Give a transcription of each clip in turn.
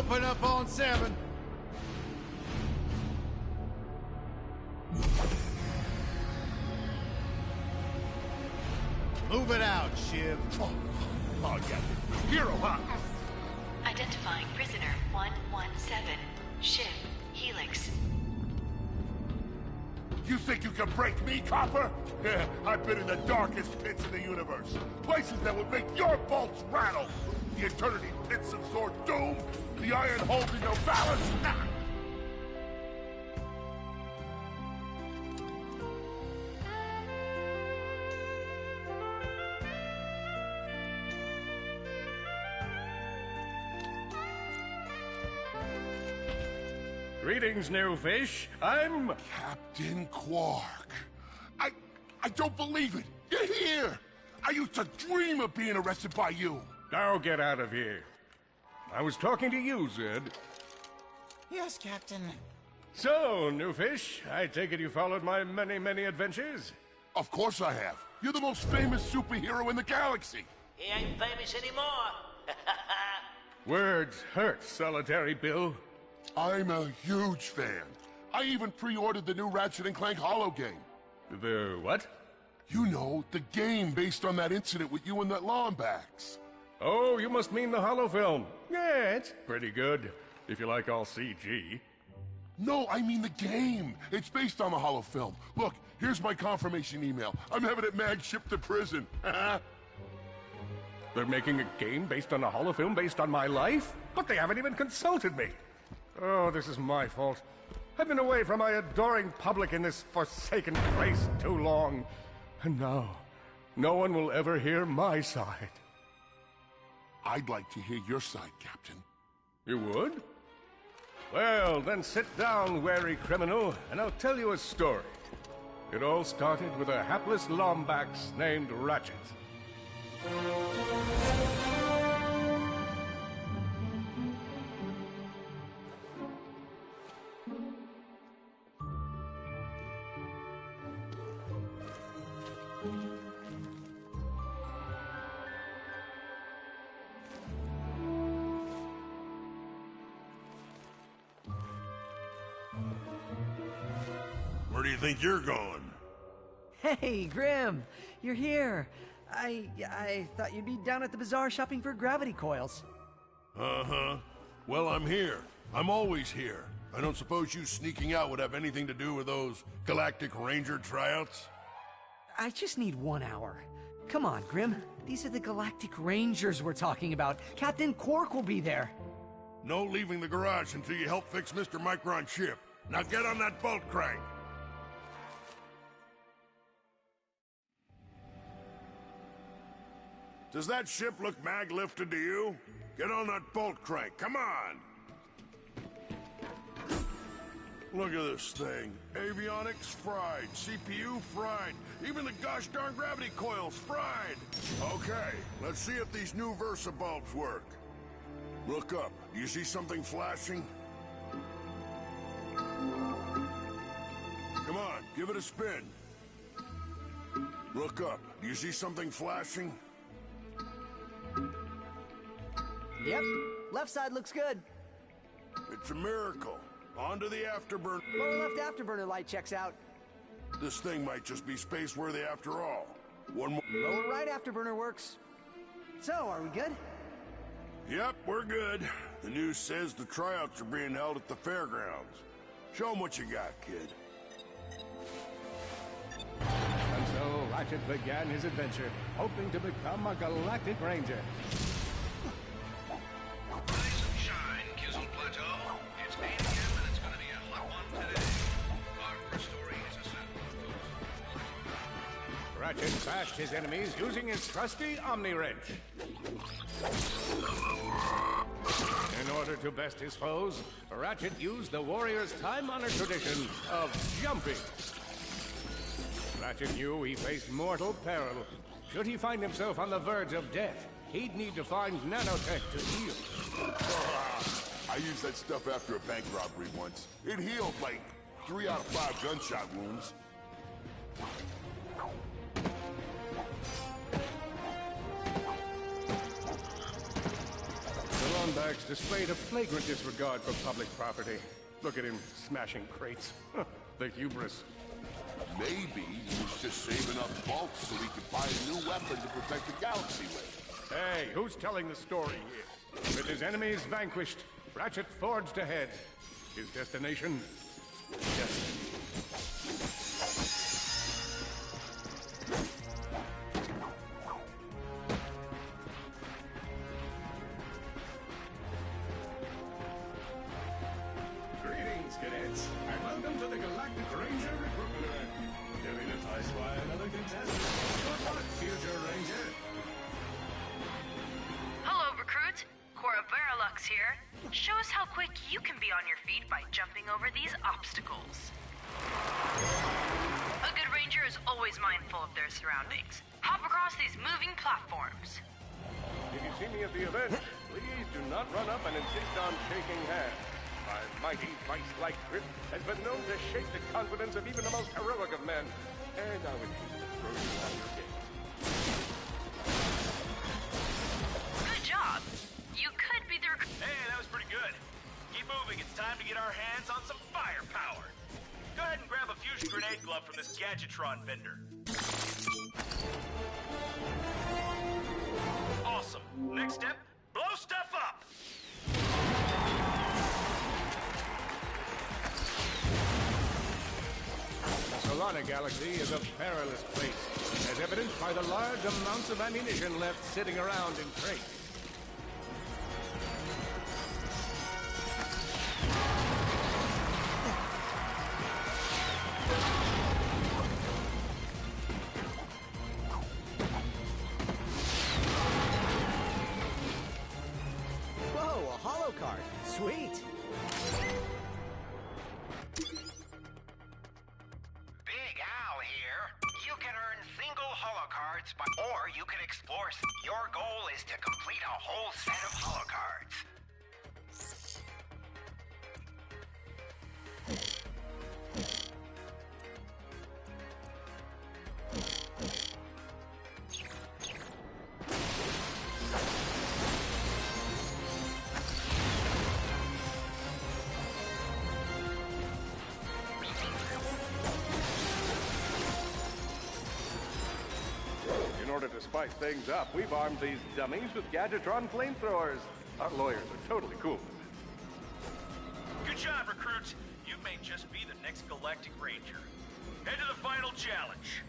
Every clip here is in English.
Open up on 7. Move it out, Shiv. Oh yeah. Hero, huh? Identifying prisoner 117. Shiv, Helix. You think you can break me, Copper? Yeah, I've been in the darkest pits in the universe. Places that would make your bolts rattle. The eternity pits of Sword Doom. The iron holding no balance. Nah. Greetings, new fish. I'm... Captain Quark. I don't believe it. You're here. I used to dream of being arrested by you. Now get out of here. I was talking to you, Zed. Yes, Captain. So, new fish, I take it you followed my many, many adventures? Of course I have. You're the most famous superhero in the galaxy. He ain't famous anymore. Words hurt, Solitary Bill. I'm a huge fan. I even pre-ordered the new Ratchet & Clank Holo game. The what? You know, the game based on that incident with you and that Lombax. Oh, you must mean the holofilm. Yeah, it's pretty good, if you like all CG. No, I mean the game. It's based on the holofilm. Look, here's my confirmation email. I'm having it mag-shipped to prison. They're making a game based on a holofilm based on my life? But they haven't even consulted me. Oh, this is my fault. I've been away from my adoring public in this forsaken place too long. And now, no one will ever hear my side. I'd like to hear your side, Captain. You would? Well, then sit down, wary criminal, and I'll tell you a story. It all started with a hapless Lombax named Ratchet. Where do you think you're going? Hey, Grim! You're here! I thought you'd be down at the bazaar shopping for gravity coils. Uh-huh. Well, I'm here. I'm always here. I don't suppose you sneaking out would have anything to do with those Galactic Ranger tryouts? I just need 1 hour. Come on, Grim. These are the Galactic Rangers we're talking about. Captain Quark will be there. No leaving the garage until you help fix Mr. Micron's ship. Now get on that bolt crank. Does that ship look mag-lifted to you? Get on that bolt crank, come on! Look at this thing. Avionics fried, CPU fried, even the gosh darn gravity coils fried! Okay, let's see if these new Versa bulbs work. Look up. Do you see something flashing? Come on, give it a spin. Look up. Do you see something flashing? Yep, left side looks good. It's a miracle. On to the afterburner. Lower left afterburner light checks out. This thing might just be space-worthy after all. One more... Lower right afterburner works. So, are we good? Yep, we're good. The news says the tryouts are being held at the fairgrounds. Show 'em what you got, kid. And so Ratchet began his adventure, hoping to become a Galactic Ranger. Rise and shine, Kizzle Plateau. It's 8 a.m. and it's going to be a hot one today. Our first story is a sample of Ratchet bashed his enemies using his trusty Omni Wrench. In order to best his foes, Ratchet used the warrior's time-honored tradition of jumping. Ratchet knew he faced mortal peril. Should he find himself on the verge of death, he'd need to find nanotech to heal. I used that stuff after a bank robbery once. It healed like 3 out of 5 gunshot wounds. The scumbags displayed a flagrant disregard for public property. Look at him smashing crates. The hubris. Maybe he was just saving up bolts so he could buy a new weapon to protect the galaxy with. Hey, who's telling the story here? With his enemies vanquished, Ratchet forged ahead. His destination? Destiny. Greetings, cadets, and welcome to the Galactic Ranger Recruitment. Duly enticed by another contestant. Good luck, future Ranger. Hello, recruit. Cora Veralux here. Show us how quick you can be on your feet by jumping over these obstacles. A good ranger is always mindful of their surroundings. Hop across these moving platforms. If you see me at the event, please do not run up and insist on shaking hands. My mighty, vice-like grip has been known to shake the confidence of even the most heroic of men. And I would hate to throw you out your game. Good job. You could be the Hey, that was pretty good. Keep moving. It's time to get our hands on some firepower. Go ahead and grab a fusion grenade glove from this Gadgetron vendor. Awesome. Next step, blow stuff up. The Solana Galaxy is a perilous place, as evidenced by the large amounts of ammunition left sitting around in crates. Whoa, a holo card. Sweet. Big Al here. You can earn single holocards, or you can explore. Your goal is to complete a whole set of holocards. In order to spice things up, we've armed these dummies with Gadgetron flamethrowers. Our lawyers are totally cool. Good job, recruits. You may just be the next Galactic Ranger. Head to the final challenge.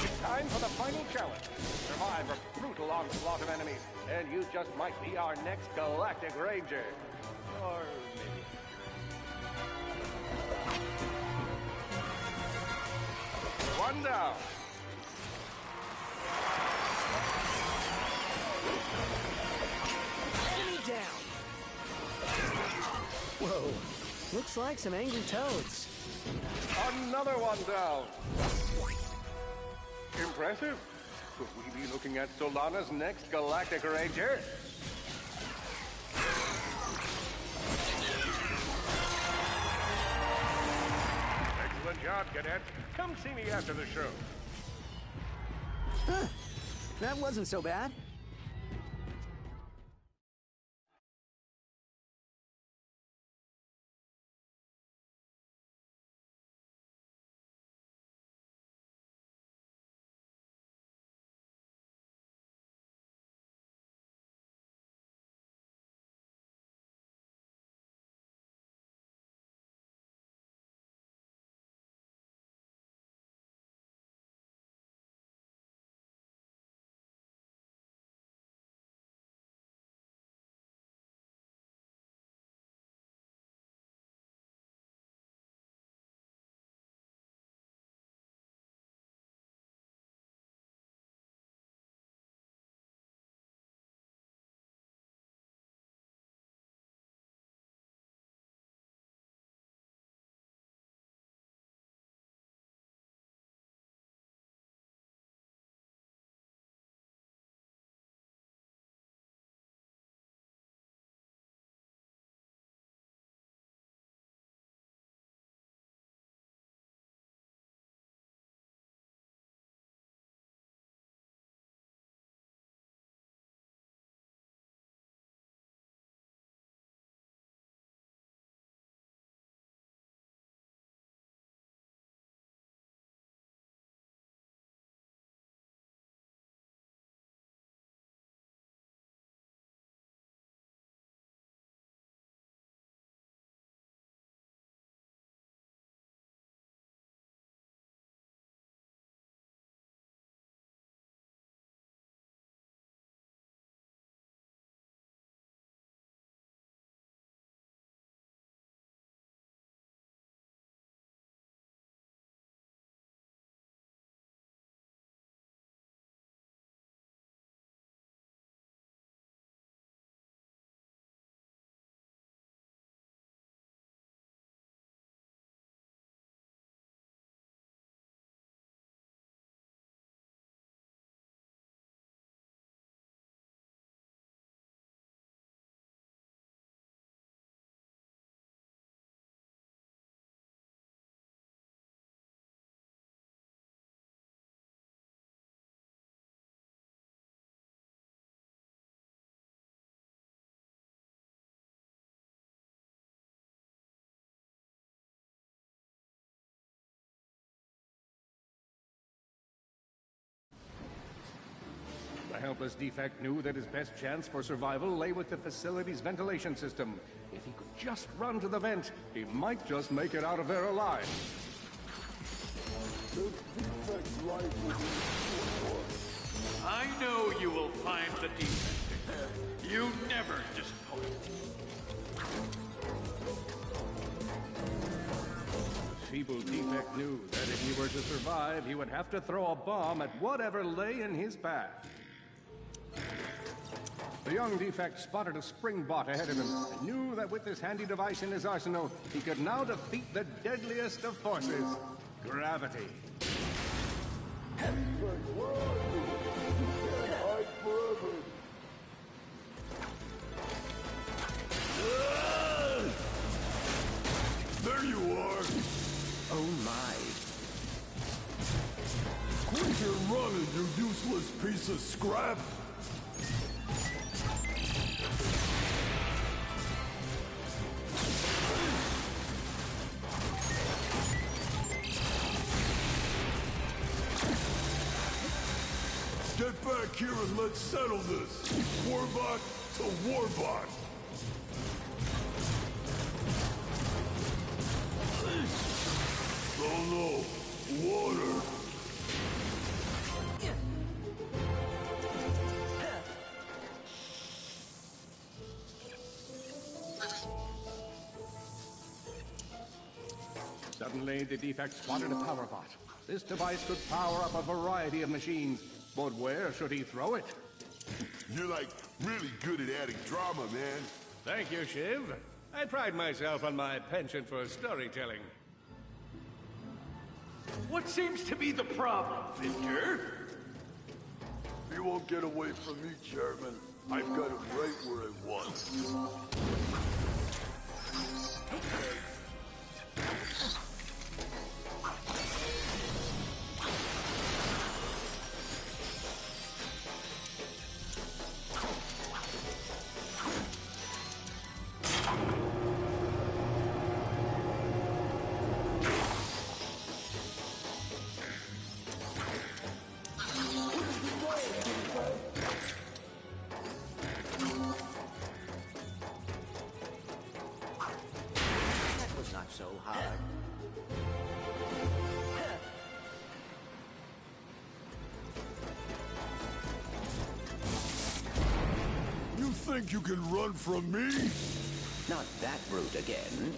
It's time for the final challenge. Survive a brutal onslaught of enemies, and you just might be our next Galactic Ranger. Or maybe. One down. Enemy down. Whoa. Looks like some angry toads. Another one down. Impressive. Could we be looking at Solana's next Galactic Ranger? Excellent job, Cadet. Come see me after the show. That wasn't so bad. helpless defect knew that his best chance for survival lay with the facility's ventilation system. If he could just run to the vent, he might just make it out of there alive. I know you will find the defect. You never disappoint. The feeble defect knew that if he were to survive, he would have to throw a bomb at whatever lay in his path. The young defect spotted a spring bot ahead of him and knew that with this handy device in his arsenal, he could now defeat the deadliest of forces, gravity. There you are! Oh my. Quit your running, you useless piece of scrap! Get back here and let's settle this! Warbot to Warbot! Oh no! Water! Suddenly, the defect spotted a power bot. This device could power up a variety of machines, but where should he throw it? You're like really good at adding drama, man. Thank you, Shiv. I pride myself on my penchant for storytelling. What seems to be the problem, Victor? You won't get away from me, Chairman. I've got it right where I want. That was not so hard. You think you can run from me? Not that route again.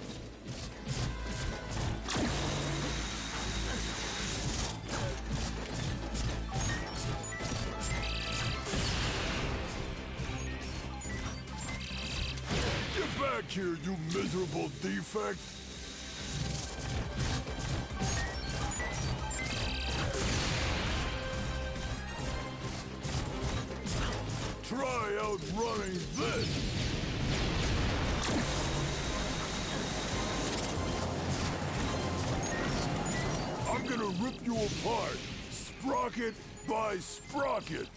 Get back here, you miserable defect! Try outrunning this! I'm gonna rip you apart, sprocket by sprocket!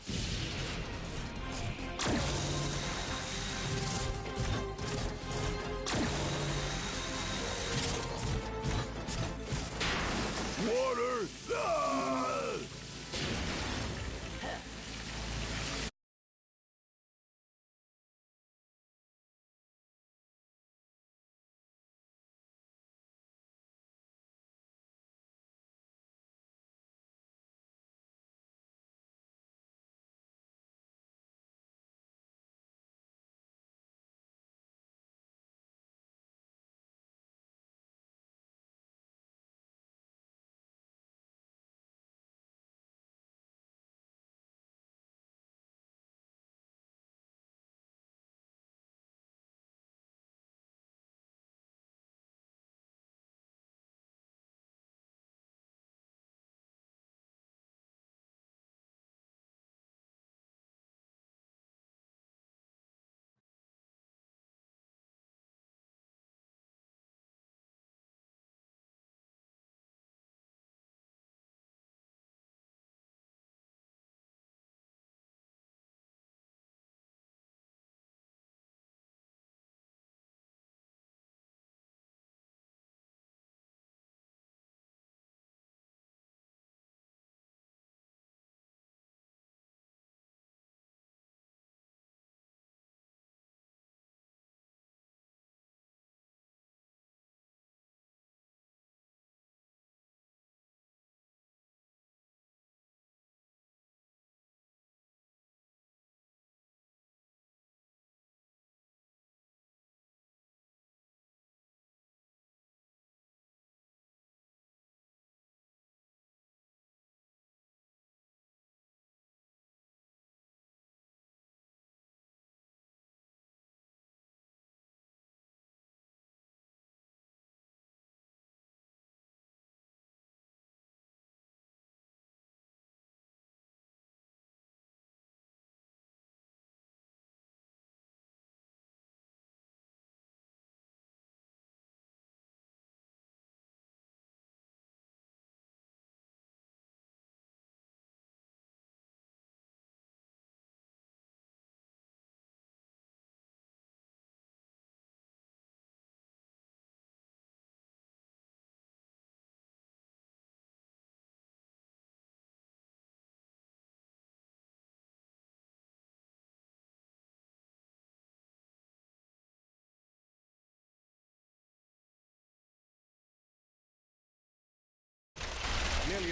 Water! Ah!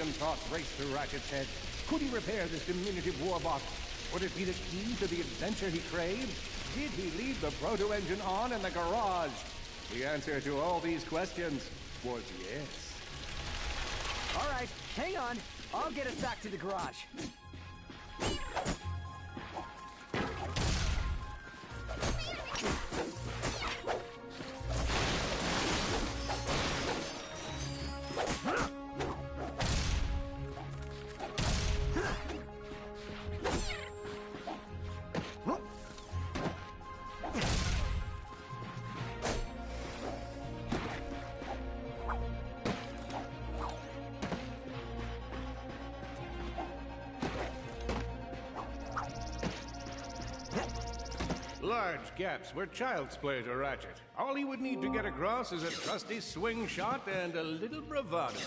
million thoughts raced through Ratchet's head. Could he repair this diminutive warbot? Would it be the key to the adventure he craved? Did he leave the proto-engine on in the garage? The answer to all these questions was yes. All right, hang on. I'll get us back to the garage. Large gaps where child's play to Ratchet. All he would need to get across is a trusty swing shot and a little bravado.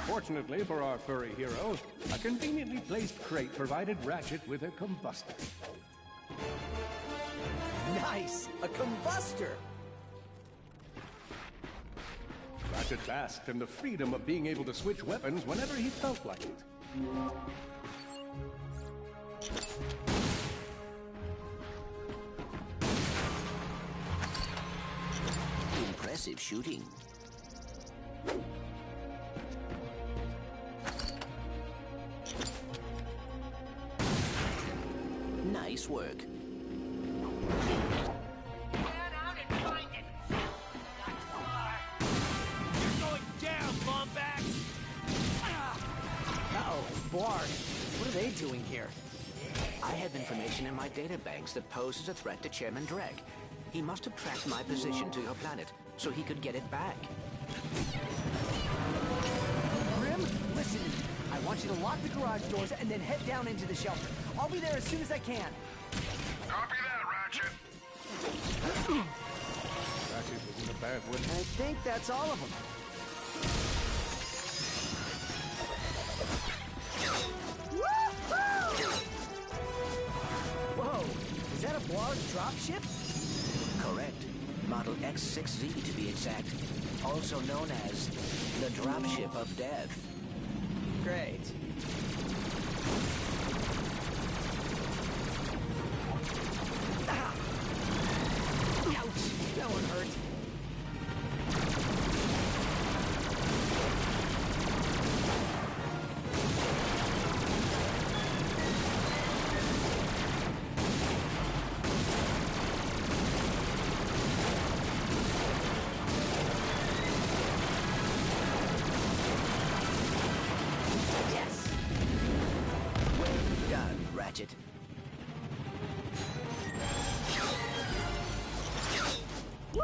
Fortunately for our furry hero, a conveniently placed crate provided Ratchet with a combustor. Nice! A combustor! Ratchet basked in the freedom of being able to switch weapons whenever he felt like it. Impressive shooting. Nice work. Blarg, what are they doing here? I have information in my databanks that poses a threat to Chairman Dreg. He must have tracked my position to your planet, so he could get it back. Grim, listen to me. I want you to lock the garage doors and then head down into the shelter. I'll be there as soon as I can. Copy that, Ratchet. Ratchet was in a bad way. I think that's all of them. Whoa! Is that a Blarg dropship? Correct. Model X6Z to be exact. Also known as the Dropship of Death. Great. Ah! Ouch! That one hurt. Ratchet. All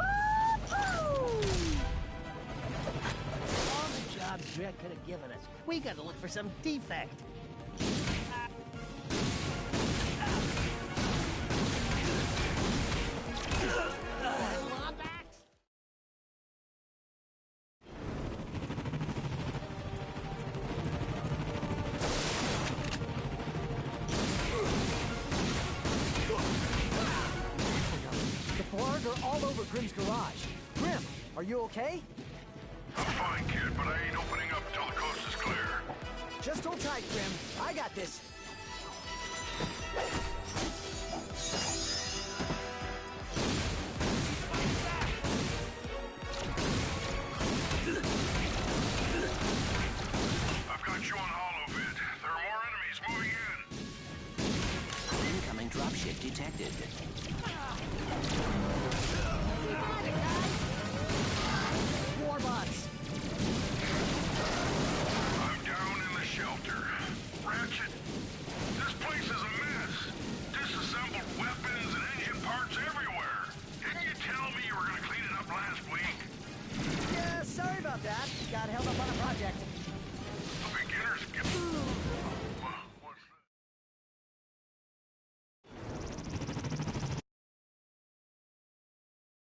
the jobs Drek could have given us. We gotta look for some defect. They're all over Grim's garage. Grim, are you okay? I'm fine, kid, but I ain't opening up till the coast is clear. Just hold tight, Grim. I got this. I've got you on holovid. There are more enemies moving in. Incoming dropship detected.